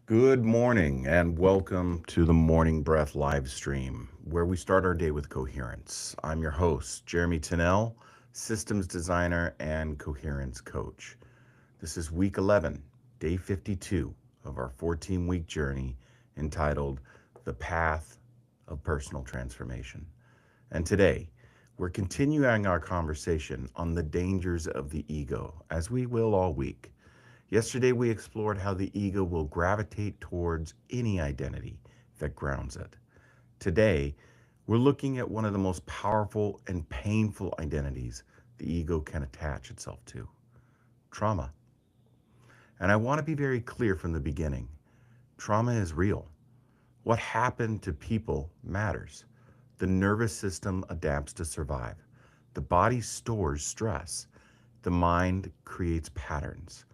Good morning and welcome to the Morning Breath live stream, where we start our day with coherence. I'm your host, Jeremy Tinnell, systems designer and coherence coach. This is week 11, day 52 of our 14-week journey entitled The Path of Personal Transformation. And today, we're continuing our conversation on the dangers of the ego, as we will all week. Yesterday, we explored how the ego will gravitate towards any identity that grounds it. Today, we're looking at one of the most powerful and painful identities the ego can attach itself to: trauma. And I want to be very clear from the beginning: trauma is real. What happened to people matters. The nervous system adapts to survive. The body stores stress. The mind creates patterns.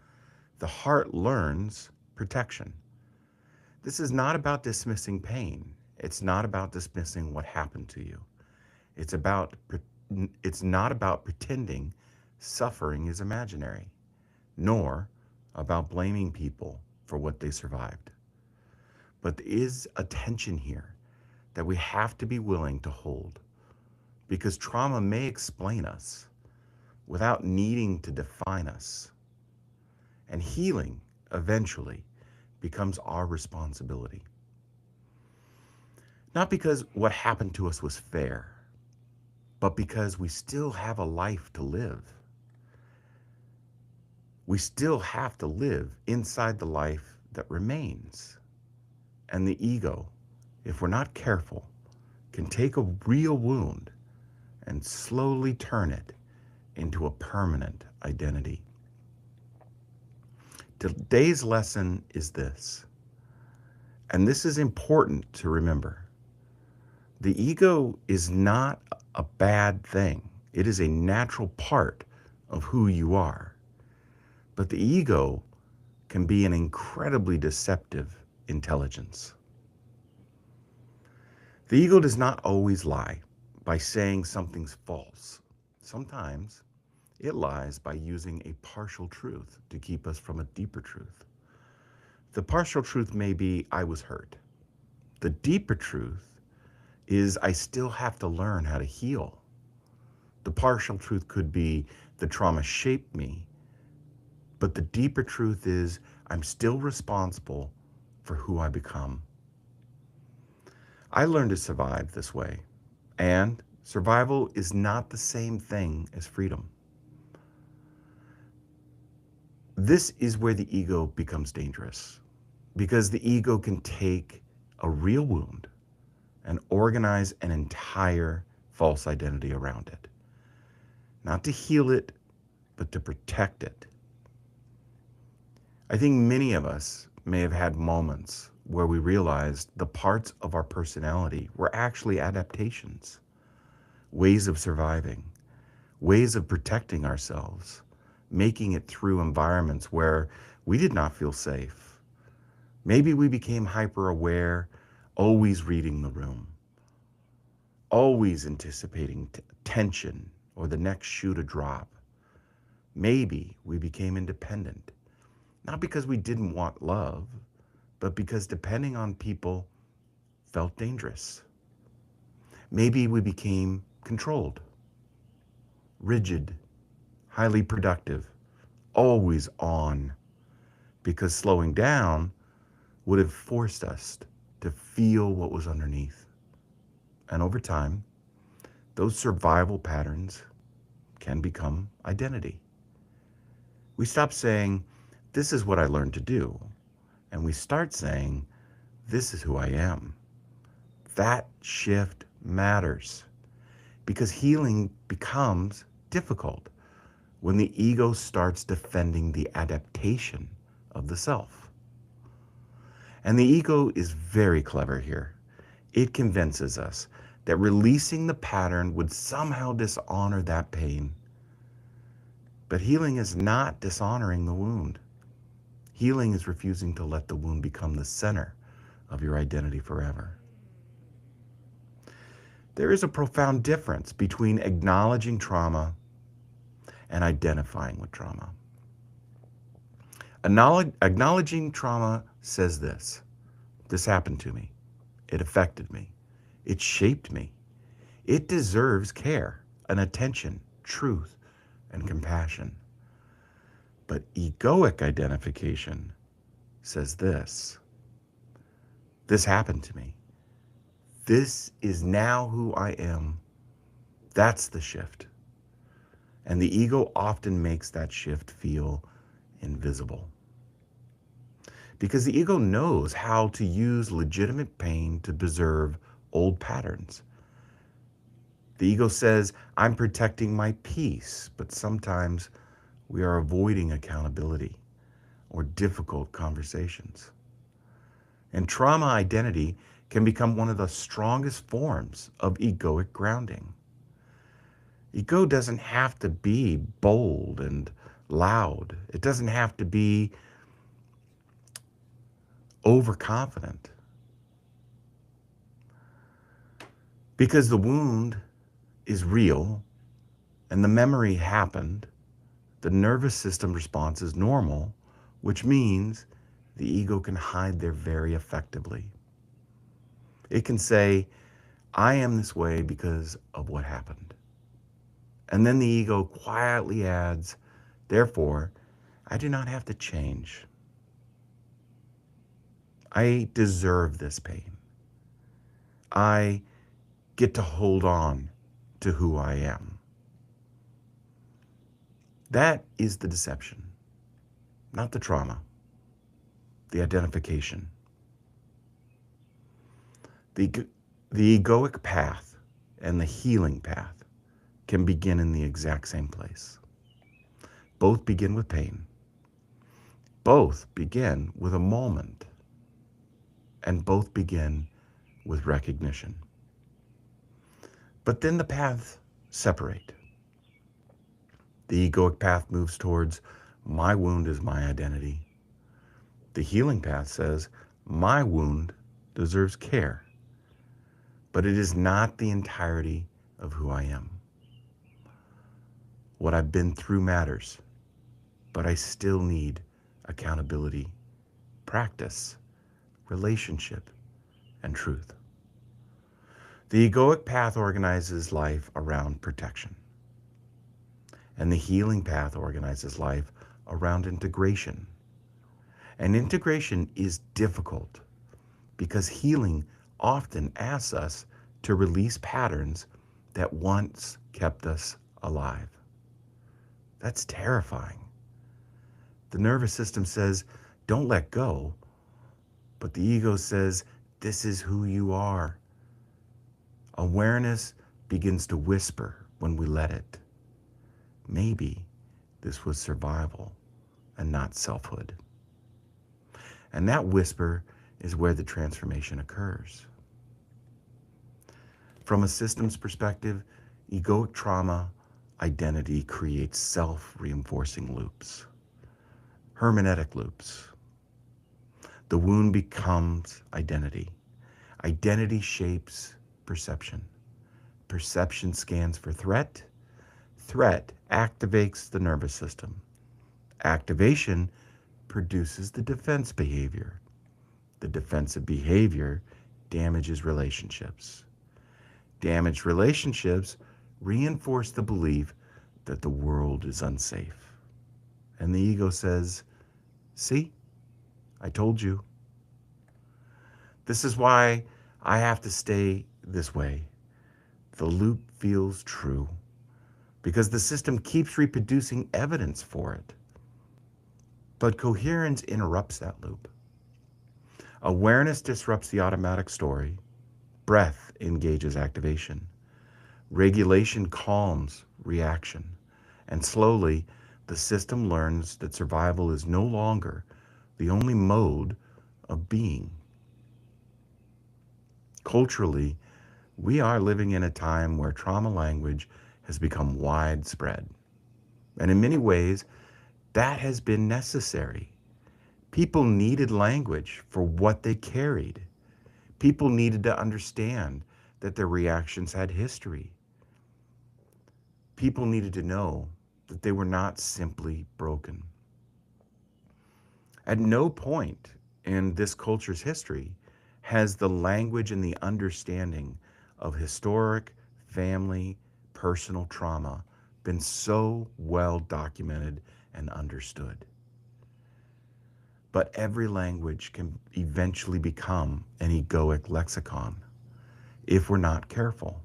The heart learns protection. This is not about dismissing pain. It's not about dismissing what happened to you. It's about it's not about pretending suffering is imaginary, nor about blaming people for what they survived. But there is a tension here that we have to be willing to hold, because trauma may explain us without needing to define us. And healing eventually becomes our responsibility. Not because what happened to us was fair, but because we still have a life to live. We still have to live inside the life that remains. And the ego, if we're not careful, can take a real wound and slowly turn it into a permanent identity. Today's lesson is this, and this is important to remember. The ego is not a bad thing. It is a natural part of who you are. But the ego can be an incredibly deceptive intelligence. The ego does not always lie by saying something's false. Sometimes it lies by using a partial truth to keep us from a deeper truth. The partial truth may be, I was hurt. The deeper truth is, I still have to learn how to heal. The partial truth could be, the trauma shaped me. But the deeper truth is, I'm still responsible for who I become. I learned to survive this way, and survival is not the same thing as freedom. This is where the ego becomes dangerous, because the ego can take a real wound and organize an entire false identity around it. Not to heal it, but to protect it. I think many of us may have had moments where we realized the parts of our personality were actually adaptations, ways of surviving, ways of protecting ourselves, making it through environments where we did not feel safe. Maybe we became hyper aware, always reading the room, always anticipating tension or the next shoe to drop. Maybe we became independent, not because we didn't want love, but because depending on people felt dangerous. Maybe we became controlled, rigid, highly productive, always on, because slowing down would have forced us to feel what was underneath. And over time, those survival patterns can become identity. We stop saying, this is what I learned to do, and we start saying, this is who I am. That shift matters, because healing becomes difficult when the ego starts defending the adaptation of the self. And the ego is very clever here. It convinces us that releasing the pattern would somehow dishonor that pain. But healing is not dishonoring the wound. Healing is refusing to let the wound become the center of your identity forever. There is a profound difference between acknowledging trauma and identifying with trauma. Acknowledging trauma says this happened to me. It affected me. It shaped me. It deserves care and attention, truth, and compassion. But egoic identification says this happened to me. This is now who I am. That's the shift. And the ego often makes that shift feel invisible. Because the ego knows how to use legitimate pain to preserve old patterns. The ego says, I'm protecting my peace, but sometimes we are avoiding accountability or difficult conversations. And trauma identity can become one of the strongest forms of egoic grounding. Ego doesn't have to be bold and loud. It doesn't have to be overconfident. Because the wound is real and the memory happened, the nervous system response is normal, which means the ego can hide there very effectively. It can say, I am this way because of what happened. And then the ego quietly adds, therefore, I do not have to change. I deserve this pain. I get to hold on to who I am. That is the deception, not the trauma, the identification. The egoic path and the healing path can begin in the exact same place. Both begin with pain. Both begin with a moment. And both begin with recognition. But then the paths separate. The egoic path moves towards my wound is my identity. The healing path says my wound deserves care, but it is not the entirety of who I am. What I've been through matters, but I still need accountability, practice, relationship, and truth. The egoic path organizes life around protection, and the healing path organizes life around integration. And integration is difficult because healing often asks us to release patterns that once kept us alive. That's terrifying. The nervous system says, don't let go. But the ego says, this is who you are. Awareness begins to whisper when we let it. Maybe this was survival and not selfhood. And that whisper is where the transformation occurs. From a systems perspective, egoic trauma identity creates self-reinforcing loops, hermeneutic loops. The wound becomes identity. Identity shapes perception. Perception scans for threat. Threat activates the nervous system. Activation produces the defense behavior. The defensive behavior damages relationships. Damaged relationships reinforce the belief that the world is unsafe. And the ego says, see, I told you. This is why I have to stay this way. The loop feels true because the system keeps reproducing evidence for it. But coherence interrupts that loop. Awareness disrupts the automatic story. Breath engages activation. Regulation calms reaction. And slowly, the system learns that survival is no longer the only mode of being. Culturally, we are living in a time where trauma language has become widespread. And in many ways, that has been necessary. People needed language for what they carried. People needed to understand that their reactions had history. People needed to know that they were not simply broken. At no point in this culture's history has the language and the understanding of historic, family, personal trauma been so well documented and understood. But every language can eventually become an egoic lexicon if we're not careful.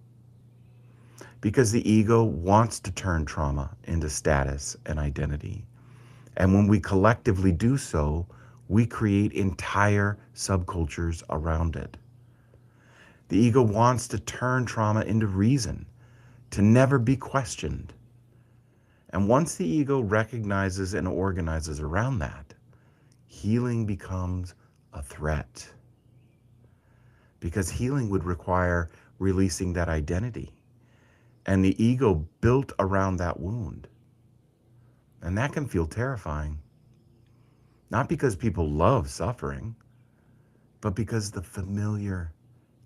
Because the ego wants to turn trauma into status and identity. And when we collectively do so, we create entire subcultures around it. The ego wants to turn trauma into reason, to never be questioned. And once the ego recognizes and organizes around that, healing becomes a threat. Because healing would require releasing that identity and the ego built around that wound. And that can feel terrifying. Not because people love suffering, but because the familiar,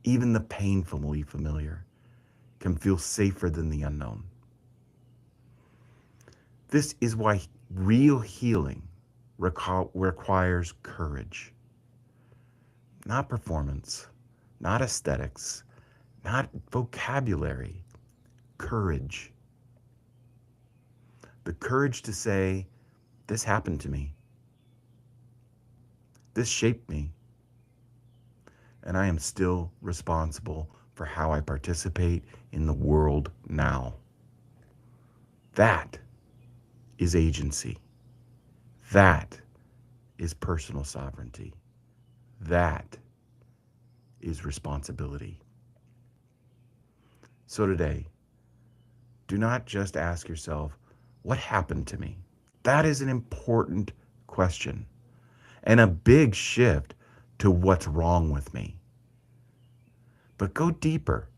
even the painfully familiar, can feel safer than the unknown. This is why real healing requires courage. Not performance, not aesthetics, not vocabulary, courage. The courage to say, this happened to me. This shaped me. And I am still responsible for how I participate in the world now. That is agency. That is personal sovereignty. That is responsibility. So today, do not just ask yourself, what happened to me? That is an important question and a big shift to what's wrong with me. But go deeper.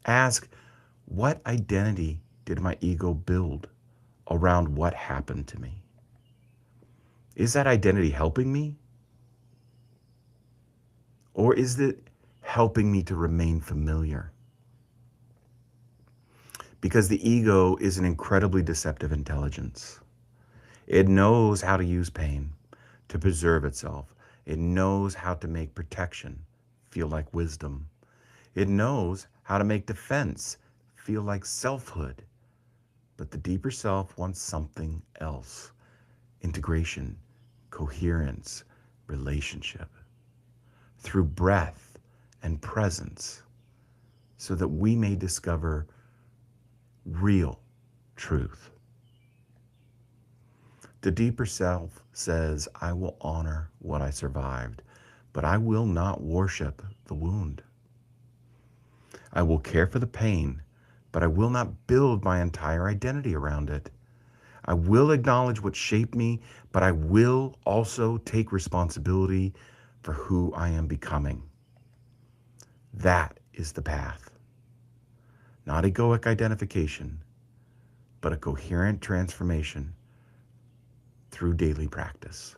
Ask, what identity did my ego build around what happened to me? Is that identity helping me? Or is it helping me to remain familiar? Because the ego is an incredibly deceptive intelligence. It knows how to use pain to preserve itself. It knows how to make protection feel like wisdom. It knows how to make defense feel like selfhood. But the deeper self wants something else: integration, coherence, relationship, through breath and presence, so that we may discover real truth. The deeper self says, I will honor what I survived, but I will not worship the wound. I will care for the pain, but I will not build my entire identity around it. I will acknowledge what shaped me, but I will also take responsibility for who I am becoming. That is the path. Not egoic identification, but a coherent transformation through daily practice.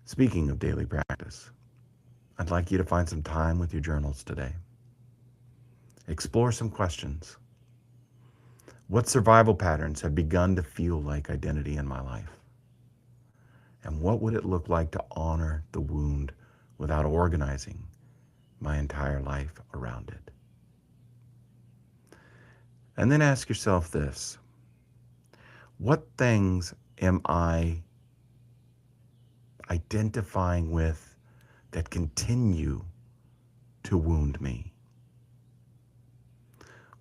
Speaking of daily practice, I'd like you to find some time with your journals today. Explore some questions. What survival patterns have begun to feel like identity in my life? And what would it look like to honor the wound without organizing my entire life around it? And then ask yourself this: what things am I identifying with that continue to wound me?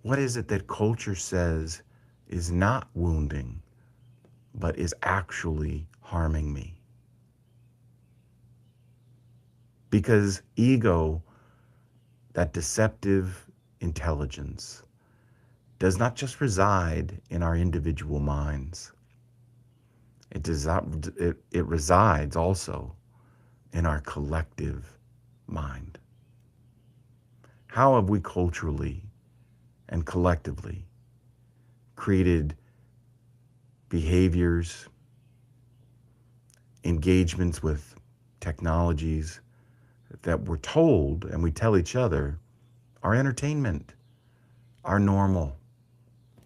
What is it that culture says is not wounding, but is actually harming me? Because ego, that deceptive intelligence, does not just reside in our individual minds. It resides also in our collective mind. How have we culturally and collectively created behaviors, engagements with technologies that we're told, and we tell each other, are entertainment, are normal?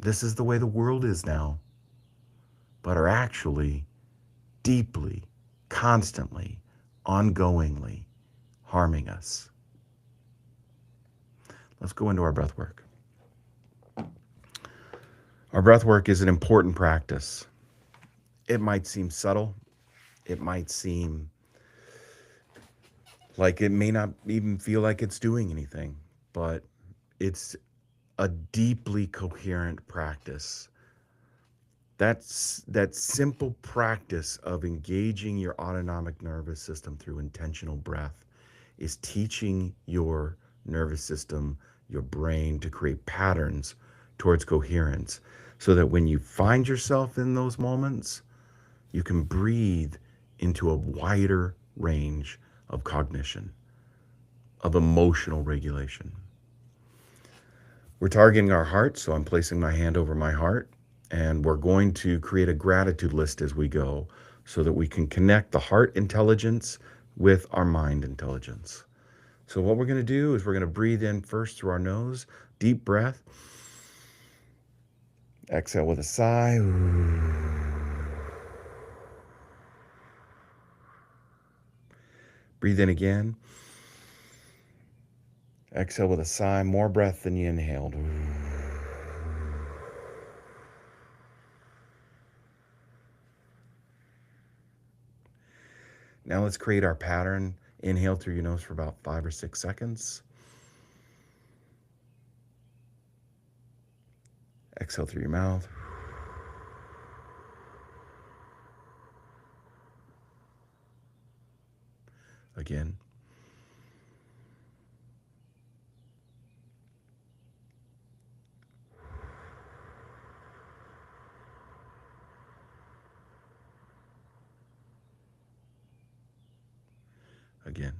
This is the way the world is now. but are actually deeply, constantly, ongoingly harming us. Let's go into our breath work. Our breath work is an important practice. It might seem subtle. It might seem like it may not even feel like it's doing anything, but it's a deeply coherent practice. That simple practice of engaging your autonomic nervous system through intentional breath is teaching your nervous system, your brain, to create patterns towards coherence so that when you find yourself in those moments, you can breathe into a wider range of cognition, of emotional regulation. We're targeting our heart, so I'm placing my hand over my heart, and we're going to create a gratitude list as we go so that we can connect the heart intelligence with our mind intelligence. So what we're going to do is we're going to breathe in first through our nose, deep breath. Exhale with a sigh. Breathe in again. Exhale with a sigh, more breath than you inhaled. Now let's create our pattern. Inhale through your nose for about 5 or 6 seconds. Exhale through your mouth. Again. Again.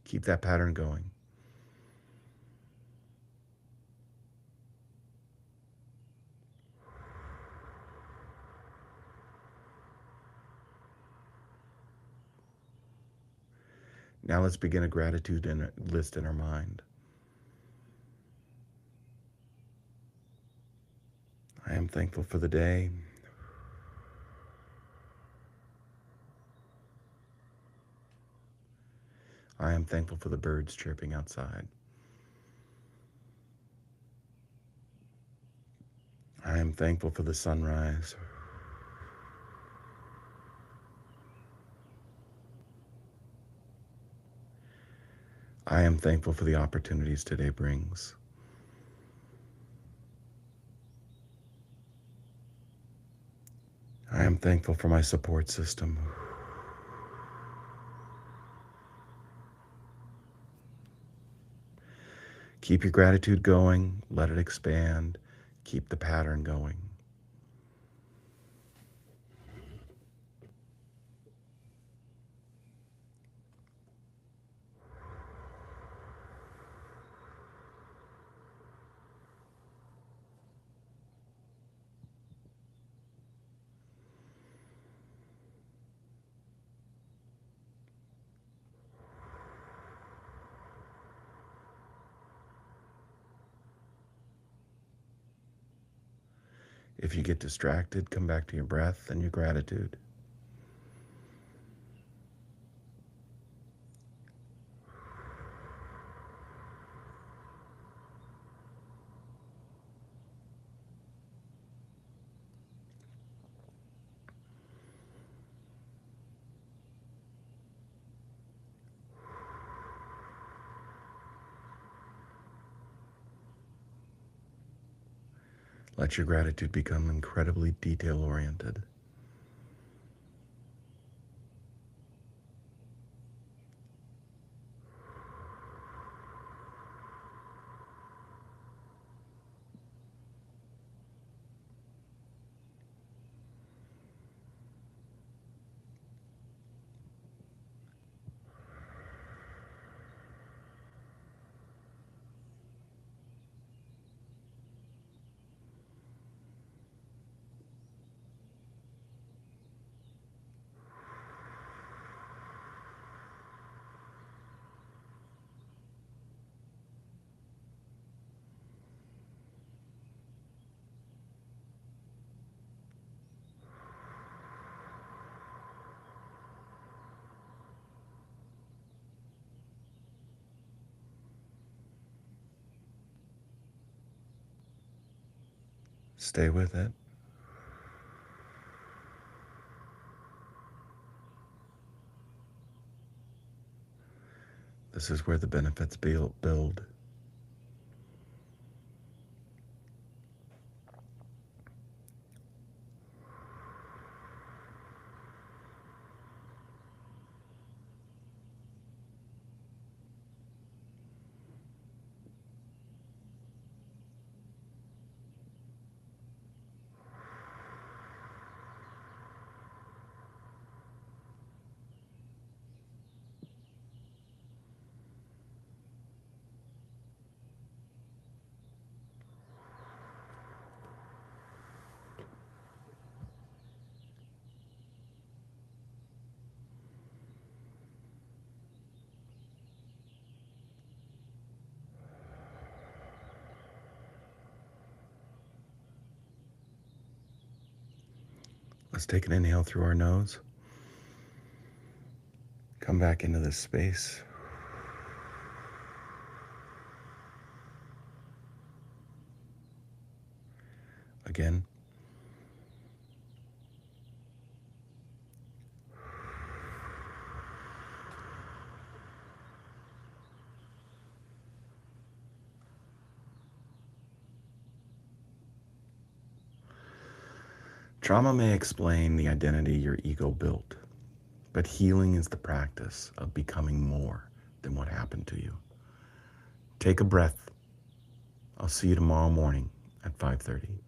Keep that pattern going. Now let's begin a gratitude list in our mind. I am thankful for the day. I am thankful for the birds chirping outside. I am thankful for the sunrise. I am thankful for the opportunities today brings. I am thankful for my support system. Keep your gratitude going. Let it expand. Keep the pattern going. If you get distracted, come back to your breath and your gratitude. Let your gratitude become incredibly detail-oriented. Stay with it. This is where the benefits build. Let's take an inhale through our nose. Come back into this space. Again. Trauma may explain the identity your ego built, but healing is the practice of becoming more than what happened to you. Take a breath. I'll see you tomorrow morning at 5:30.